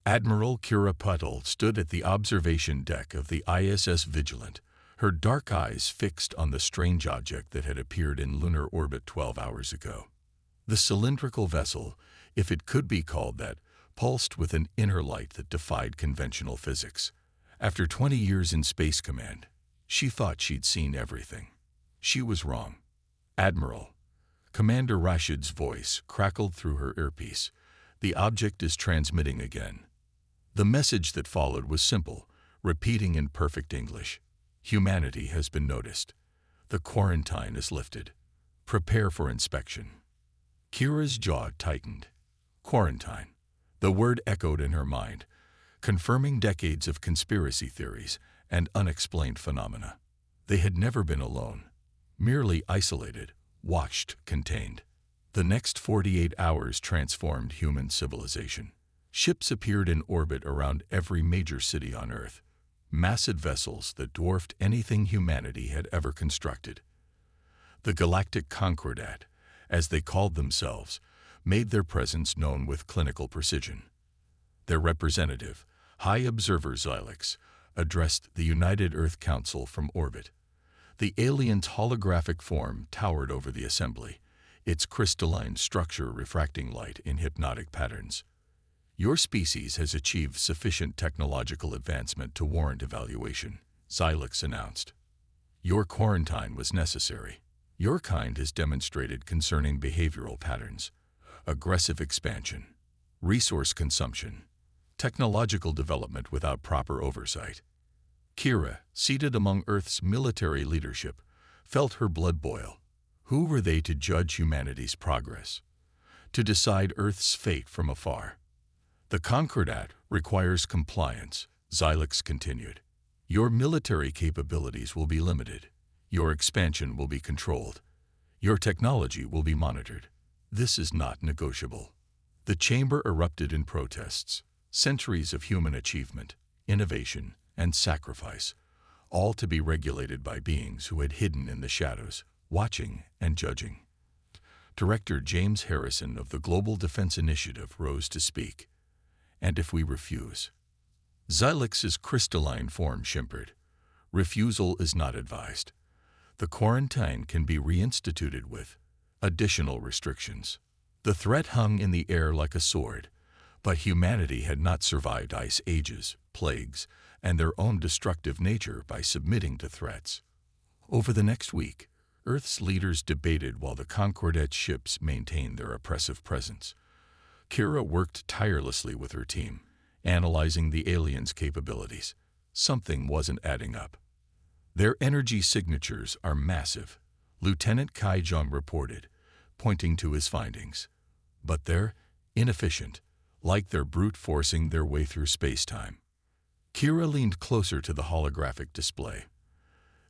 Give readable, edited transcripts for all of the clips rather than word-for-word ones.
Admiral Kira Puttle stood at the observation deck of the ISS Vigilant, her dark eyes fixed on the strange object that had appeared in lunar orbit 12 hours ago. The cylindrical vessel, if it could be called that, pulsed with an inner light that defied conventional physics. After 20 years in Space Command, she thought she'd seen everything. She was wrong. "Admiral," Commander Rashid's voice crackled through her earpiece, "the object is transmitting again." The message that followed was simple, repeating in perfect English. "Humanity has been noticed. The quarantine is lifted. Prepare for inspection." Kira's jaw tightened. Quarantine. The word echoed in her mind, confirming decades of conspiracy theories and unexplained phenomena. They had never been alone, merely isolated, watched, contained. The next 48 hours transformed human civilization. Ships appeared in orbit around every major city on Earth, massive vessels that dwarfed anything humanity had ever constructed. The Galactic Concordat, as they called themselves, made their presence known with clinical precision. Their representative, High Observer Xylix, addressed the United Earth Council from orbit. The alien's holographic form towered over the assembly, its crystalline structure refracting light in hypnotic patterns. "Your species has achieved sufficient technological advancement to warrant evaluation," Xylix announced. "Your quarantine was necessary. Your kind has demonstrated concerning behavioral patterns, aggressive expansion, resource consumption, technological development without proper oversight." Kira, seated among Earth's military leadership, felt her blood boil. Who were they to judge humanity's progress? To decide Earth's fate from afar? "The Concordat requires compliance," Xylix continued. "Your military capabilities will be limited. Your expansion will be controlled. Your technology will be monitored. This is not negotiable." The chamber erupted in protests. Centuries of human achievement, innovation, and sacrifice, all to be regulated by beings who had hidden in the shadows, watching and judging. Director James Harrison of the Global Defense Initiative rose to speak. "And if we refuse?" Xylix's crystalline form shimmered. "Refusal is not advised. The quarantine can be reinstituted with additional restrictions." The threat hung in the air like a sword, but humanity had not survived ice ages, plagues, and their own destructive nature by submitting to threats. Over the next week, Earth's leaders debated while the Concordat ships maintained their oppressive presence. Kira worked tirelessly with her team, analyzing the aliens' capabilities. Something wasn't adding up. "Their energy signatures are massive," Lieutenant Kai Jung reported, pointing to his findings. "But they're inefficient, like they're brute-forcing their way through space-time." Kira leaned closer to the holographic display.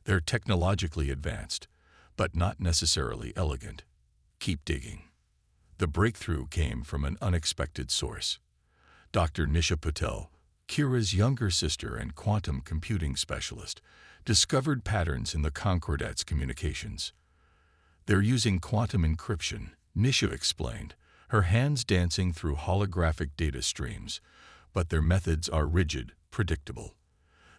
"They're technologically advanced, but not necessarily elegant. Keep digging." The breakthrough came from an unexpected source. Dr. Nisha Patel, Kira's younger sister and quantum computing specialist, discovered patterns in the Concordat's communications. "They're using quantum encryption," Nisha explained, her hands dancing through holographic data streams, "but their methods are rigid, predictable.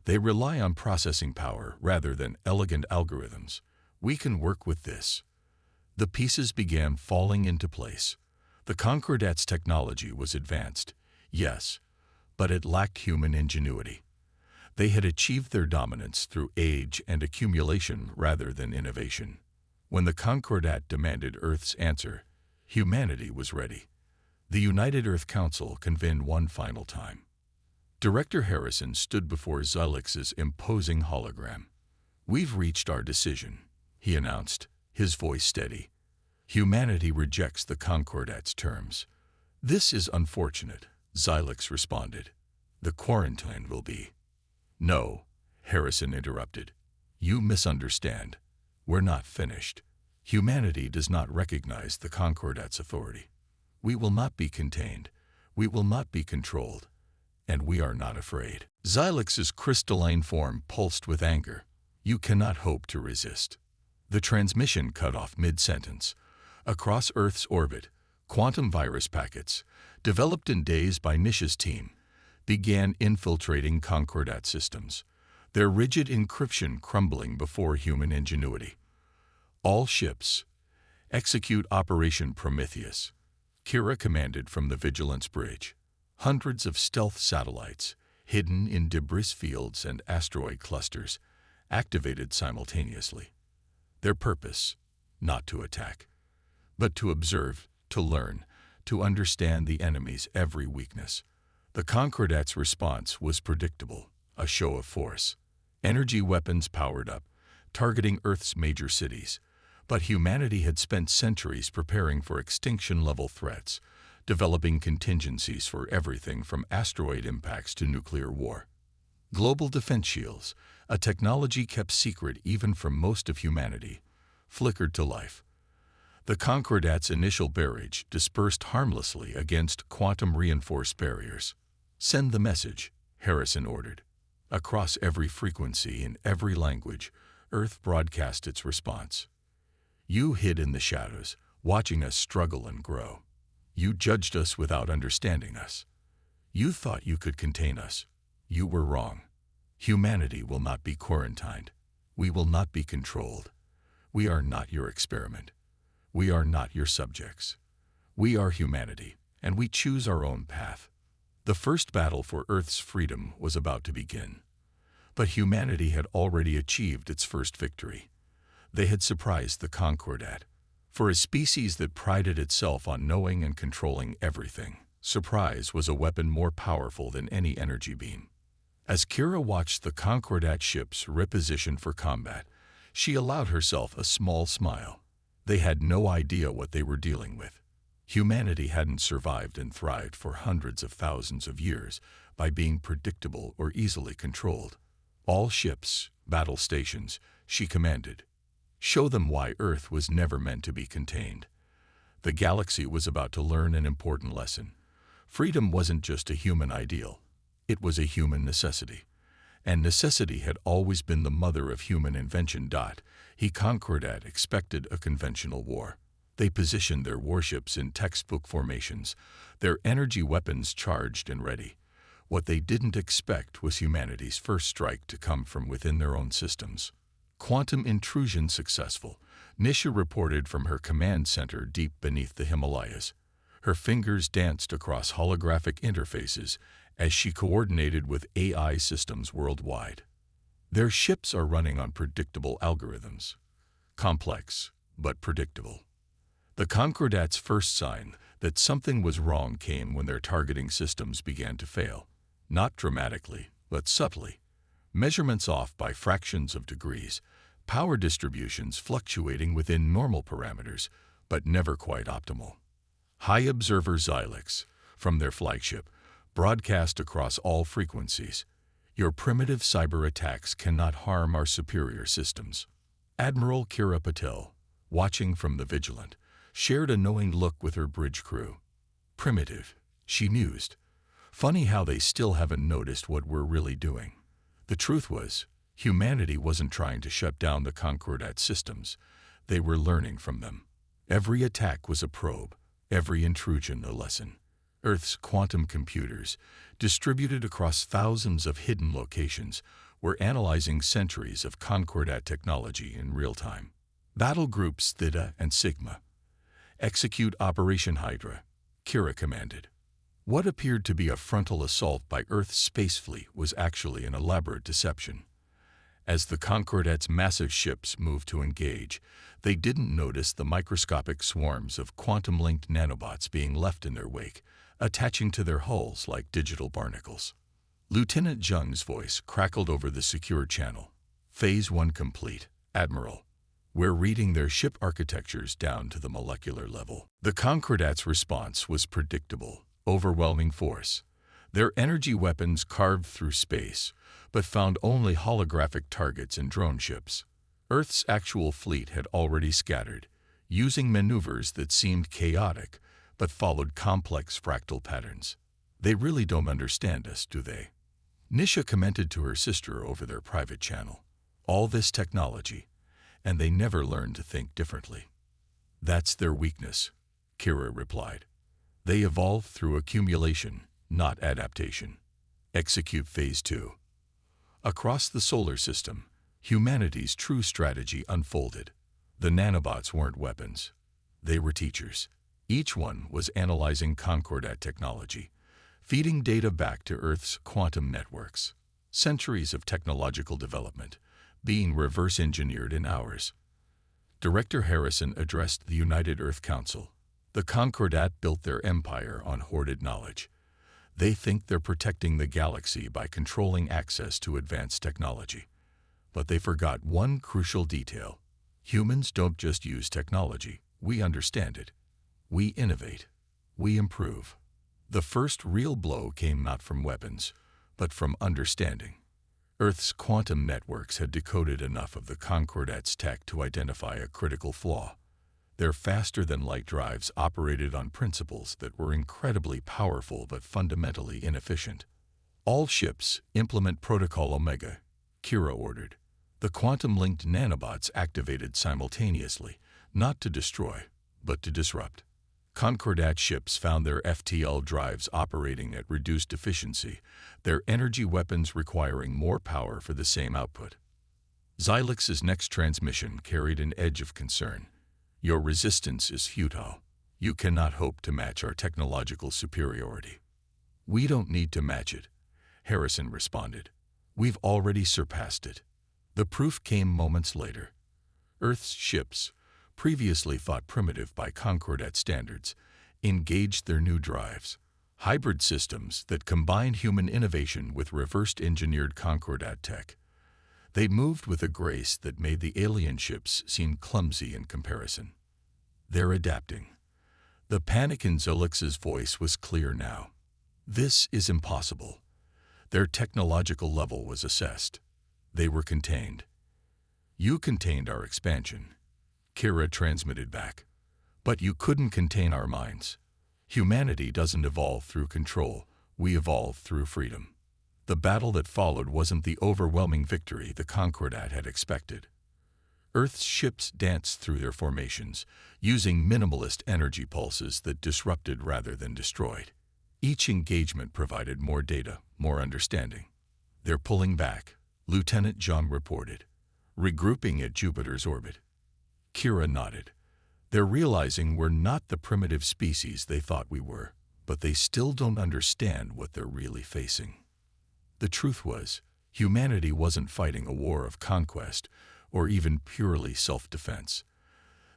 They rely on processing power rather than elegant algorithms. We can work with this." The pieces began falling into place. The Concordat's technology was advanced, yes, but it lacked human ingenuity. They had achieved their dominance through age and accumulation rather than innovation. When the Concordat demanded Earth's answer, humanity was ready. The United Earth Council convened one final time. Director Harrison stood before Xylix's imposing hologram. "We've reached our decision," he announced, his voice steady. "Humanity rejects the Concordat's terms." "This is unfortunate," Xylix responded. "The quarantine will be." "No," Harrison interrupted. "You misunderstand. We're not finished. Humanity does not recognize the Concordat's authority. We will not be contained. We will not be controlled. And we are not afraid." Xylix's crystalline form pulsed with anger. "You cannot hope to resist." The transmission cut off mid-sentence. Across Earth's orbit, quantum virus packets, developed in days by Nisha's team, began infiltrating Concordat systems, their rigid encryption crumbling before human ingenuity. All ships, execute Operation Prometheus, Kira commanded from the Vigilance Bridge. Hundreds of stealth satellites, hidden in debris fields and asteroid clusters, activated simultaneously. Their purpose, not to attack, but to observe, to learn, to understand the enemy's every weakness. The Concordat's response was predictable, a show of force. Energy weapons powered up, targeting Earth's major cities. But humanity had spent centuries preparing for extinction-level threats, developing contingencies for everything from asteroid impacts to nuclear war. Global defense shields, a technology kept secret even from most of humanity, flickered to life. The Concordat's initial barrage dispersed harmlessly against quantum-reinforced barriers. "Send the message," Harrison ordered. Across every frequency in every language, Earth broadcast its response. You hid in the shadows, watching us struggle and grow. You judged us without understanding us. You thought you could contain us. You were wrong. Humanity will not be quarantined. We will not be controlled. We are not your experiment. We are not your subjects. We are humanity, and we choose our own path. The first battle for Earth's freedom was about to begin. But humanity had already achieved its first victory. They had surprised the Concordat. For a species that prided itself on knowing and controlling everything, surprise was a weapon more powerful than any energy beam. As Kira watched the Concordat ships reposition for combat, she allowed herself a small smile. They had no idea what they were dealing with. Humanity hadn't survived and thrived for hundreds of thousands of years by being predictable or easily controlled. All ships, battle stations, she commanded. Show them why Earth was never meant to be contained. The galaxy was about to learn an important lesson. Freedom wasn't just a human ideal. It was a human necessity. And necessity had always been the mother of human invention. He Concordat expected a conventional war. They positioned their warships in textbook formations, their energy weapons charged and ready. What they didn't expect was humanity's first strike to come from within their own systems. Quantum intrusion successful, Nisha reported from her command center deep beneath the Himalayas. Her fingers danced across holographic interfaces as she coordinated with AI systems worldwide. Their ships are running on predictable algorithms. Complex, but predictable. The Concordat's first sign that something was wrong came when their targeting systems began to fail. Not dramatically, but subtly. Measurements off by fractions of degrees, power distributions fluctuating within normal parameters, but never quite optimal. High Observer Xylix, from their flagship, broadcast across all frequencies. Your primitive cyber attacks cannot harm our superior systems. Admiral Kira Patel, watching from the Vigilant, shared a knowing look with her bridge crew. Primitive, she mused. Funny how they still haven't noticed what we're really doing. The truth was, humanity wasn't trying to shut down the Concordat systems. They were learning from them. Every attack was a probe, every intrusion a lesson. Earth's quantum computers, distributed across thousands of hidden locations, were analyzing centuries of Concordat technology in real time. Battle groups Theta and Sigma. Execute Operation Hydra, Kira commanded. What appeared to be a frontal assault by Earth's space fleet was actually an elaborate deception. As the Concordat's massive ships moved to engage, they didn't notice the microscopic swarms of quantum-linked nanobots being left in their wake, attaching to their hulls like digital barnacles. Lieutenant Zheng's voice crackled over the secure channel. Phase 1 complete, Admiral. We're reading their ship architectures down to the molecular level. The Concordat's response was predictable. Overwhelming force. Their energy weapons carved through space, but found only holographic targets and drone ships. Earth's actual fleet had already scattered, using maneuvers that seemed chaotic, but followed complex fractal patterns. They really don't understand us, do they? Nisha commented to her sister over their private channel. All this technology, and they never learned to think differently. That's their weakness, Kira replied. They evolved through accumulation, not adaptation. Execute Phase 2. Across the solar system, humanity's true strategy unfolded. The nanobots weren't weapons. They were teachers. Each one was analyzing Concordat technology, feeding data back to Earth's quantum networks. Centuries of technological development being reverse-engineered in hours. Director Harrison addressed the United Earth Council. The Concordat built their empire on hoarded knowledge. They think they're protecting the galaxy by controlling access to advanced technology. But they forgot one crucial detail. Humans don't just use technology. We understand it. We innovate. We improve. The first real blow came not from weapons, but from understanding. Earth's quantum networks had decoded enough of the Concordat's tech to identify a critical flaw. Their faster-than-light drives operated on principles that were incredibly powerful but fundamentally inefficient. All ships implement Protocol Omega, Kira ordered. The quantum-linked nanobots activated simultaneously, not to destroy, but to disrupt. Concordat ships found their FTL drives operating at reduced efficiency, their energy weapons requiring more power for the same output. Xylix's next transmission carried an edge of concern. Your resistance is futile. You cannot hope to match our technological superiority. We don't need to match it, Harrison responded. We've already surpassed it. The proof came moments later. Earth's ships, previously thought primitive by Concordat standards, engaged their new drives, hybrid systems that combined human innovation with reversed-engineered Concordat tech. They moved with a grace that made the alien ships seem clumsy in comparison. They're adapting. The panic in Xylix's voice was clear now. This is impossible. Their technological level was assessed. They were contained. You contained our expansion, Kira transmitted back. But you couldn't contain our minds. Humanity doesn't evolve through control. We evolve through freedom. The battle that followed wasn't the overwhelming victory the Concordat had expected. Earth's ships danced through their formations, using minimalist energy pulses that disrupted rather than destroyed. Each engagement provided more data, more understanding. They're pulling back, Lieutenant John reported, regrouping at Jupiter's orbit. Kira nodded. They're realizing we're not the primitive species they thought we were, but they still don't understand what they're really facing. The truth was, humanity wasn't fighting a war of conquest or even purely self-defense.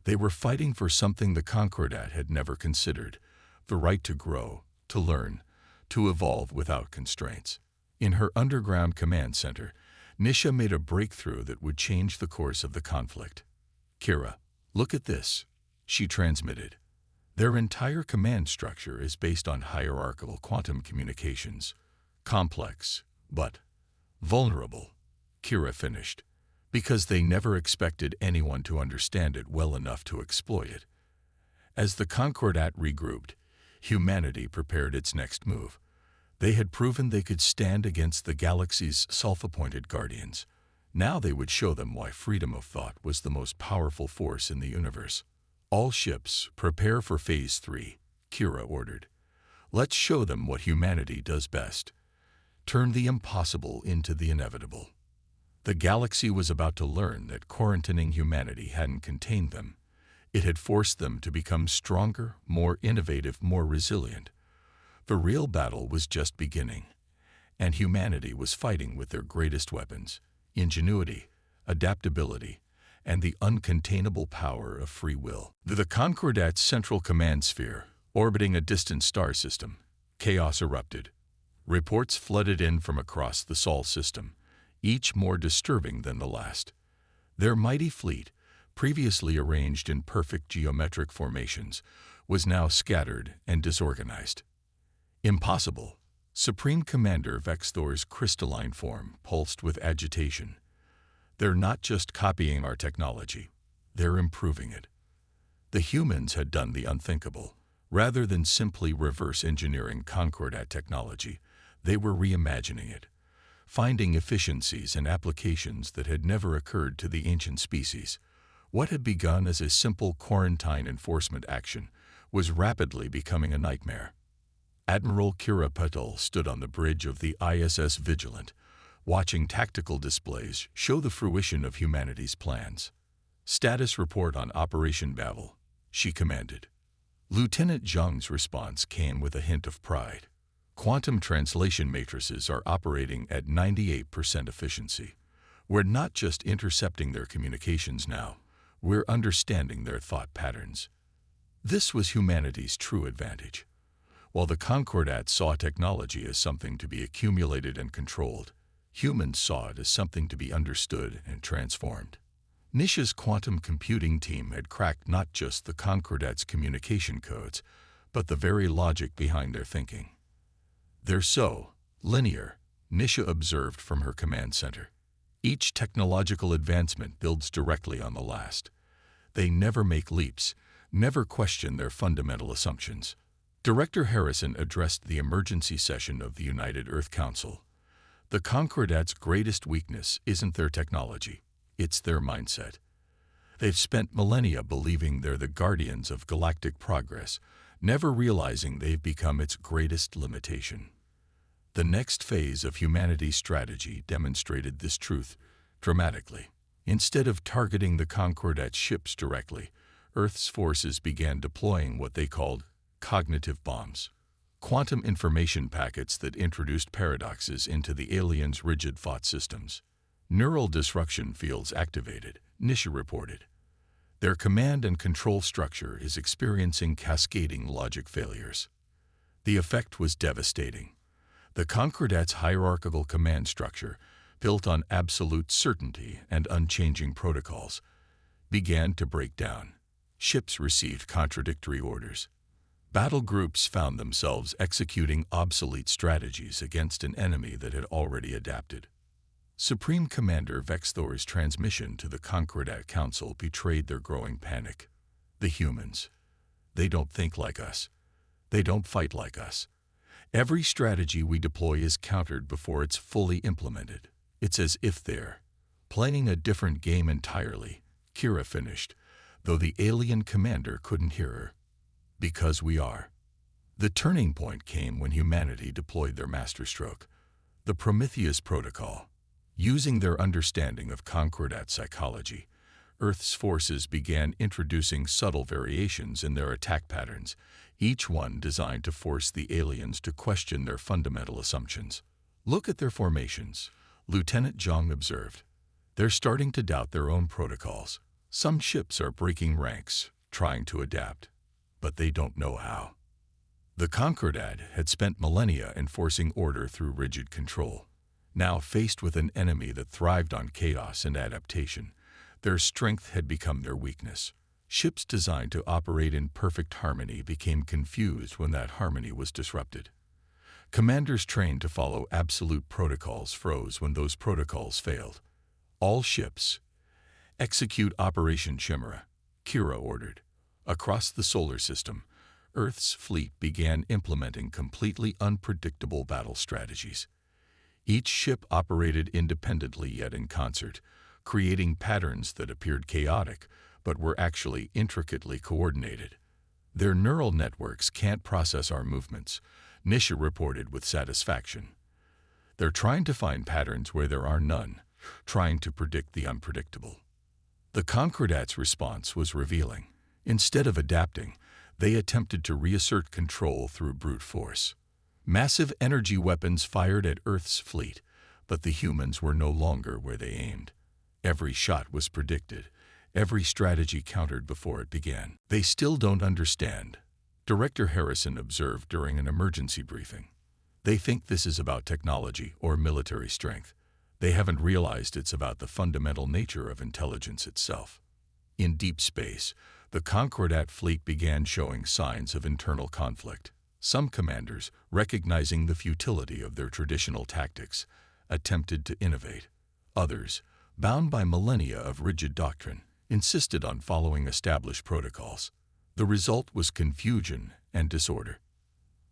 They were fighting for something the Concordat had never considered, the right to grow, to learn, to evolve without constraints. In her underground command center, Nisha made a breakthrough that would change the course of the conflict. Kira, look at this, she transmitted. Their entire command structure is based on hierarchical quantum communications. Complex, but vulnerable, Kira finished, because they never expected anyone to understand it well enough to exploit it. As the Concordat regrouped, humanity prepared its next move. They had proven they could stand against the galaxy's self-appointed guardians. Now they would show them why freedom of thought was the most powerful force in the universe. All ships, prepare for Phase 3, Kira ordered. Let's show them what humanity does best. Turn the impossible into the inevitable. The galaxy was about to learn that quarantining humanity hadn't contained them. It had forced them to become stronger, more innovative, more resilient. The real battle was just beginning, and humanity was fighting with their greatest weapons: ingenuity, adaptability, and the uncontainable power of free will. The Concordat's central command sphere, orbiting a distant star system, chaos erupted. Reports flooded in from across the Sol system, each more disturbing than the last. Their mighty fleet, previously arranged in perfect geometric formations, was now scattered and disorganized. Impossible. Supreme Commander Vexthor's crystalline form pulsed with agitation. They're not just copying our technology, they're improving it. The humans had done the unthinkable. Rather than simply reverse engineering Concordat technology, they were reimagining it, finding efficiencies and applications that had never occurred to the ancient species. What had begun as a simple quarantine enforcement action was rapidly becoming a nightmare. Admiral Kira Patel stood on the bridge of the ISS Vigilant, watching tactical displays show the fruition of humanity's plans. "Status report on Operation Babel," she commanded. Lieutenant Zhang's response came with a hint of pride. "Quantum translation matrices are operating at 98% efficiency. We're not just intercepting their communications now, we're understanding their thought patterns." This was humanity's true advantage. While the Concordat saw technology as something to be accumulated and controlled, humans saw it as something to be understood and transformed. Nisha's quantum computing team had cracked not just the Concordat's communication codes, but the very logic behind their thinking. "They're so linear," Nisha observed from her command center. "Each technological advancement builds directly on the last. They never make leaps, never question their fundamental assumptions." Director Harrison addressed the emergency session of the United Earth Council. "The Concordat's greatest weakness isn't their technology, it's their mindset. They've spent millennia believing they're the guardians of galactic progress, never realizing they've become its greatest limitation." The next phase of humanity's strategy demonstrated this truth dramatically. Instead of targeting the Concordat ships directly, Earth's forces began deploying what they called cognitive bombs, quantum information packets that introduced paradoxes into the aliens' rigid thought systems. "Neural disruption fields activated," Nisha reported. "Their command and control structure is experiencing cascading logic failures." The effect was devastating. The Concordat's hierarchical command structure, built on absolute certainty and unchanging protocols, began to break down. Ships received contradictory orders. Battle groups found themselves executing obsolete strategies against an enemy that had already adapted. Supreme Commander Vexthor's transmission to the Concordat Council betrayed their growing panic. "The humans. They don't think like us. They don't fight like us. Every strategy we deploy is countered before it's fully implemented. It's as if they're playing a different game entirely," Kira finished, though the alien commander couldn't hear her. "Because we are." The turning point came when humanity deployed their masterstroke, the Prometheus Protocol. Using their understanding of Concordat psychology, Earth's forces began introducing subtle variations in their attack patterns, each one designed to force the aliens to question their fundamental assumptions. "Look at their formations," Lieutenant Zhang observed. "They're starting to doubt their own protocols. Some ships are breaking ranks, trying to adapt, but they don't know how." The Concordat had spent millennia enforcing order through rigid control. Now, faced with an enemy that thrived on chaos and adaptation, their strength had become their weakness. Ships designed to operate in perfect harmony became confused when that harmony was disrupted. Commanders trained to follow absolute protocols froze when those protocols failed. "All ships, execute Operation Chimera," Kira ordered. Across the solar system, Earth's fleet began implementing completely unpredictable battle strategies. Each ship operated independently yet in concert, creating patterns that appeared chaotic but were actually intricately coordinated. "Their neural networks can't process our movements," Nisha reported with satisfaction. "They're trying to find patterns where there are none, trying to predict the unpredictable." The Concordat's response was revealing. Instead of adapting, they attempted to reassert control through brute force. Massive energy weapons fired at Earth's fleet, but the humans were no longer where they aimed. Every shot was predicted, every strategy countered before it began. "They still don't understand," Director Harrison observed during an emergency briefing. "They think this is about technology or military strength. They haven't realized it's about the fundamental nature of intelligence itself." In deep space, the Concordat fleet began showing signs of internal conflict. Some commanders, recognizing the futility of their traditional tactics, attempted to innovate. Others, bound by millennia of rigid doctrine, insisted on following established protocols. The result was confusion and disorder.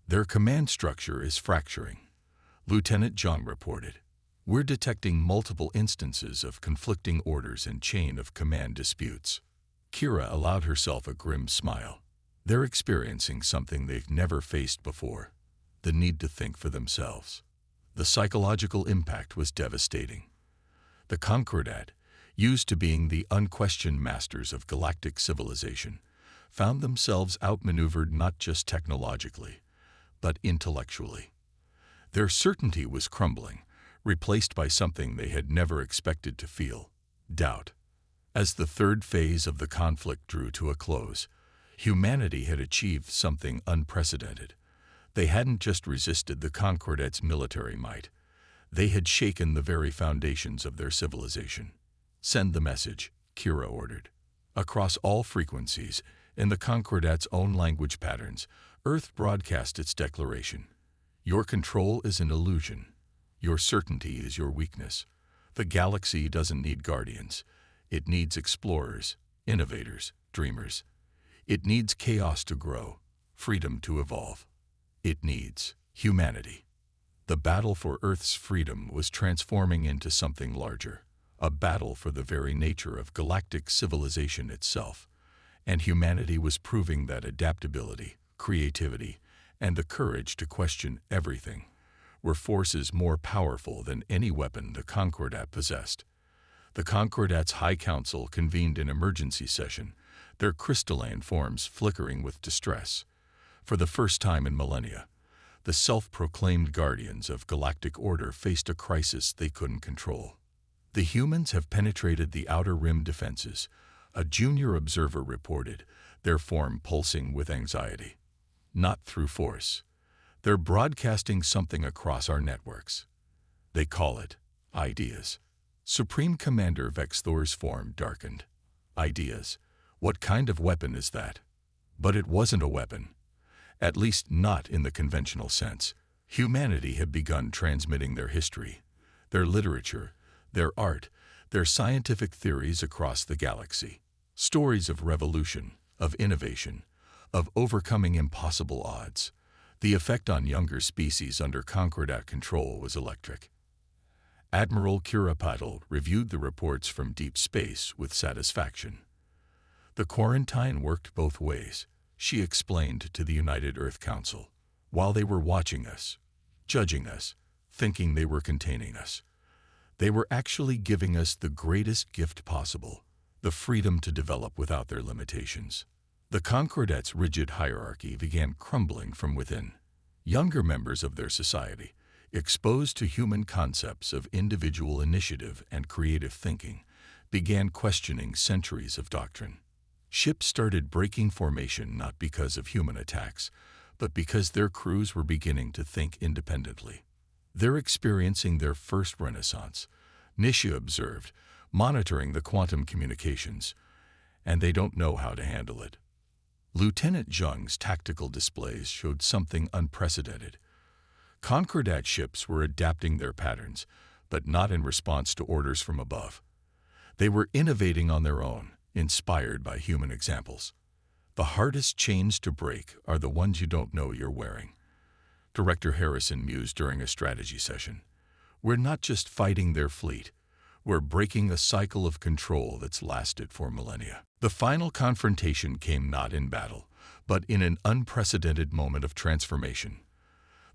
"Their command structure is fracturing," Lieutenant Zhang reported. "We're detecting multiple instances of conflicting orders and chain of command disputes." Kira allowed herself a grim smile. "They're experiencing something they've never faced before. the need to think for themselves. The psychological impact was devastating. The Concordat, used to being the unquestioned masters of galactic civilization, found themselves outmaneuvered not just technologically, but intellectually. Their certainty was crumbling, replaced by something they had never expected to feel: doubt. As the third phase of the conflict drew to a close, humanity had achieved something unprecedented. They hadn't just resisted the Concordat's military might. They had shaken the very foundations of their civilization. "Send the message," Kira ordered. Across all frequencies, in the Concordat's own language patterns, Earth broadcast its declaration. "Your control is an illusion. Your certainty is your weakness. The galaxy doesn't need guardians. It needs explorers, innovators, dreamers. It needs chaos to grow, freedom to evolve. It needs humanity." The battle for Earth's freedom was transforming into something larger, a battle for the very nature of galactic civilization itself, and humanity was proving that adaptability, creativity, and the courage to question everything were forces more powerful than any weapon the Concordat possessed. The Concordat's High Council convened an emergency session, their crystalline forms flickering with distress. For the first time in millennia, the self-proclaimed guardians of galactic order faced a crisis they couldn't control. "The humans have penetrated the outer rim defenses," a junior observer reported, their form pulsing with anxiety. "Not through force. They're broadcasting something across our networks. They call it ideas." Supreme Commander Vexthor's form darkened. "Ideas? What kind of weapon is that?" But it wasn't a weapon. At least not in the conventional sense. Humanity had begun transmitting their history, their literature, their art, their scientific theories across the galaxy. Stories of revolution, of innovation, of overcoming impossible odds. The effect on younger species under Concordat control was electric. Admiral Kuropatl reviewed the reports from deep space with satisfaction. "The quarantine worked both ways," she explained to the United Earth Council. "While they were watching us, judging us, thinking they were containing us, they were actually giving us the greatest gift possible, the freedom to develop without their limitations." The Concordat's rigid hierarchy began crumbling from within. Younger members of their society, exposed to human concepts of individual initiative and creative thinking, began questioning centuries of doctrine. Ships started breaking formation not because of human attacks, but because their crews were beginning to think independently. "They're experiencing their first renaissance," Nisha observed, monitoring the quantum communications, "and they don't know how to handle it." Lieutenant Zheng's tactical displays showed something unprecedented. Concordat ships were adapting their patterns, but not in response to orders from above. They were innovating on their own, inspired by human examples. "The hardest chains to break are the ones you don't know you're wearing," Director Harrison mused during a strategy session. "We're not just fighting their fleet, we're breaking a cycle of control that's lasted for millennia." The final confrontation came not in battle, but in an unprecedented moment of transformation.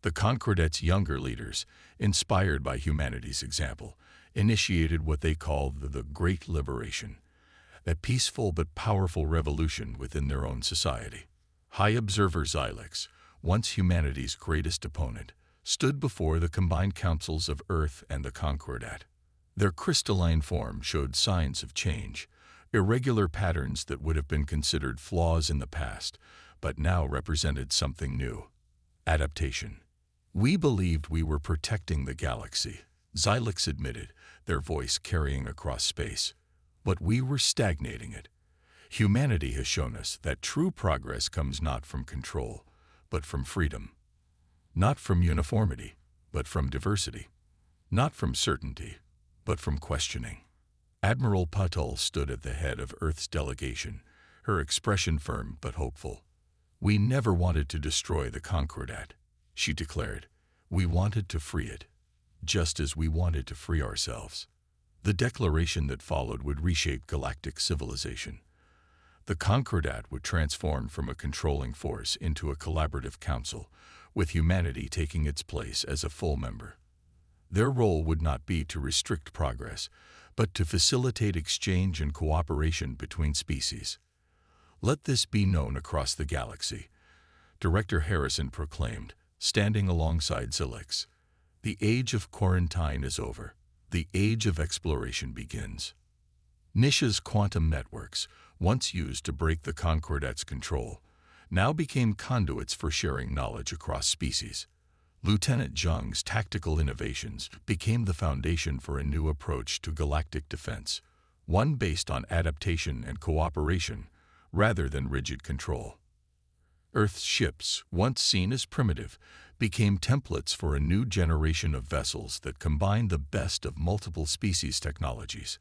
The Concordat's younger leaders, inspired by humanity's example, initiated what they called the Great Liberation, a peaceful but powerful revolution within their own society. High Observer Xylix, once humanity's greatest opponent, stood before the combined councils of Earth and the Concordat. Their crystalline form showed signs of change, irregular patterns that would have been considered flaws in the past, but now represented something new: adaptation. "We believed we were protecting the galaxy," Xylix admitted, their voice carrying across space. "But we were stagnating it. Humanity has shown us that true progress comes not from control, but from freedom. Not from uniformity, but from diversity. Not from certainty, but from questioning." Admiral Patul stood at the head of Earth's delegation, her expression firm but hopeful. "We never wanted to destroy the Concordat," she declared. "We wanted to free it, just as we wanted to free ourselves." The declaration that followed would reshape galactic civilization. The Concordat would transform from a controlling force into a collaborative council, with humanity taking its place as a full member. Their role would not be to restrict progress, but to facilitate exchange and cooperation between species. "Let this be known across the galaxy," Director Harrison proclaimed, standing alongside Zilix. "The age of quarantine is over. The age of exploration begins." Nisha's quantum networks, once used to break the Concordat's control, now became conduits for sharing knowledge across species. Lieutenant Zhang's tactical innovations became the foundation for a new approach to galactic defense, one based on adaptation and cooperation rather than rigid control. Earth's ships, once seen as primitive, became templates for a new generation of vessels that combined the best of multiple species technologies.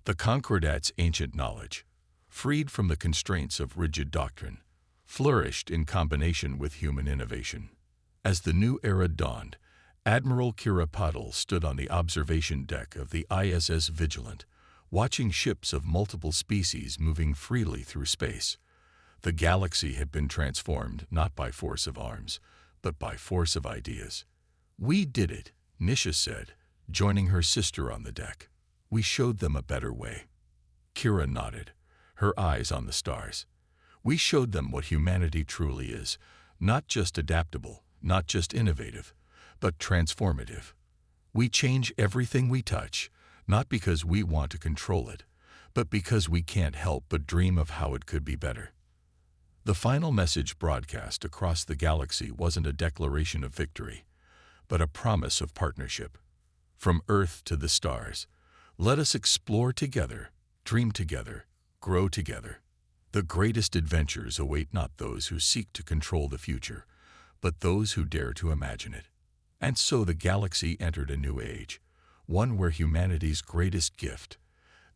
The Concordat's ancient knowledge, freed from the constraints of rigid doctrine, flourished in combination with human innovation. As the new era dawned, Admiral Kiripatil stood on the observation deck of the ISS Vigilant, watching ships of multiple species moving freely through space. The galaxy had been transformed not by force of arms, but by force of ideas. "We did it," Nisha said, joining her sister on the deck. "We showed them a better way." Kira nodded, her eyes on the stars. "We showed them what humanity truly is, not just adaptable, not just innovative, but transformative. We change everything we touch, not because we want to control it, but because we can't help but dream of how it could be better." The final message broadcast across the galaxy wasn't a declaration of victory, but a promise of partnership. From Earth to the stars, let us explore together, dream together, grow together. The greatest adventures await not those who seek to control the future, but those who dare to imagine it. And so the galaxy entered a new age, one where humanity's greatest gift,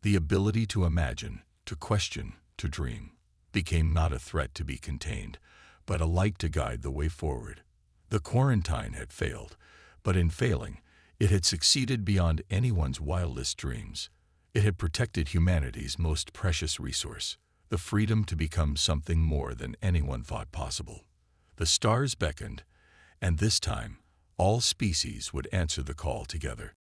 the ability to imagine, to question, to dream, became not a threat to be contained, but a light to guide the way forward. The quarantine had failed, but in failing, it had succeeded beyond anyone's wildest dreams. It had protected humanity's most precious resource, the freedom to become something more than anyone thought possible. The stars beckoned, and this time, all species would answer the call together.